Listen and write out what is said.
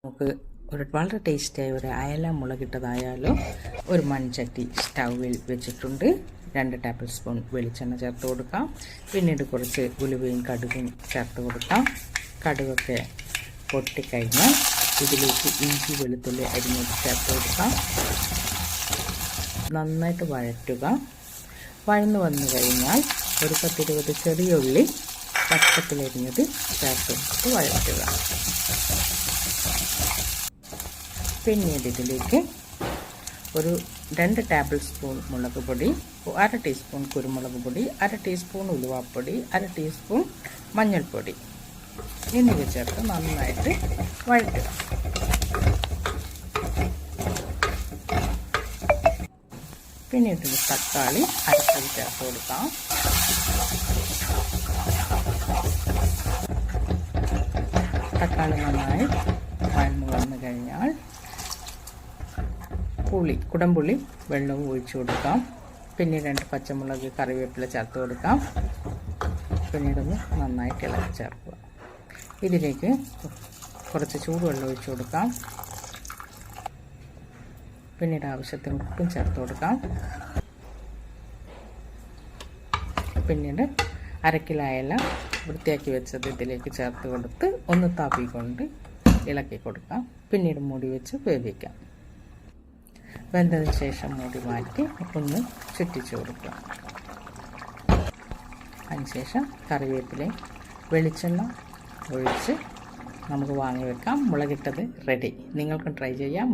നമുക്ക് വളരെ ടേസ്റ്റിയായ ഒരു അയല മുളകിട്ടതായാലും ഒരു മൺചട്ടി സ്റ്റൗവിൽ വെച്ചിട്ടുണ്ട്. 2 ടേബിൾ സ്പൂൺ വെളിച്ചെണ്ണ ചേർത്ത് കൊടുക്കാം. പിന്നീട് കുറച്ച് ഉലുവയും കടുകും ചേർത്ത് കൊടുക്കാം. കടുകൊക്കെ പൊട്ടിക്കഴിഞ്ഞാൽ ഇതിലേക്ക് ഇഞ്ചി വെളുത്തുള്ളി അരിഞ്ഞിട്ട് ചേർത്ത് കൊടുക്കാം. നന്നായിട്ട് വഴറ്റുക. വഴന്നു വന്നു കഴിഞ്ഞാൽ ഒരു 10-20 ചെറിയ ഉള്ളി പച്ചത്തിലരിഞ്ഞത് ചേർത്ത് കൊടുത്ത് വഴറ്റുക. പിന്നീട് ഇതിലേക്ക് ഒരു 2 ടേബിൾ സ്പൂൺ മുളക് പൊടി, 1/2 ടീസ്പൂൺ കുരുമുളക് പൊടി, 1/2 ടീസ്പൂൺ ഉലുവാപ്പൊടി, 1/2 ടീസ്പൂൺ മഞ്ഞൾപ്പൊടി എന്നിവ ചേർത്ത് നന്നായിട്ട് വഴറ്റുക. പിന്നീട് തക്കാളി അരച്ചത് ചേർത്ത് കൊടുക്കാം. തക്കാളി നന്നായി വഴന്നു വന്നു കഴിഞ്ഞാൽ കുടംപുളി വെള്ളവും ഒഴിച്ചു കൊടുക്കാം. പിന്നീട് 2 പച്ചമുളക് കറിവേപ്പില ചേർത്ത് കൊടുക്കാം. പിന്നീടൊന്ന് നന്നായിട്ട് ഇളക്കി ചേർക്കുക. ഇതിലേക്ക് കുറച്ച് ചൂടുവെള്ളം ഒഴിച്ചു കൊടുക്കാം. പിന്നീട് ആവശ്യത്തിന് ഉപ്പും ചേർത്ത് കൊടുക്കാം. പിന്നീട് 1/2 കിലോ അയല വൃത്തിയാക്കി വെച്ചത് ഇതിലേക്ക് ചേർത്ത് കൊടുത്ത് ഒന്ന് തവികൊണ്ട് ഇളക്കി കൊടുക്കാം. പിന്നീട് മൂടി വെച്ച് വേവിക്കാം. വെന്തതിന് ശേഷം മൂടി മാറ്റി ഒന്ന് ചുറ്റിച്ചു കൊടുക്കുക. അതിനുശേഷം കറിവേപ്പിലയും വെളിച്ചെണ്ണ ഒഴിച്ച് നമുക്ക് വാങ്ങി വെക്കാം. മുളകിട്ടത് റെഡി. നിങ്ങൾക്കും ട്രൈ ചെയ്യാം.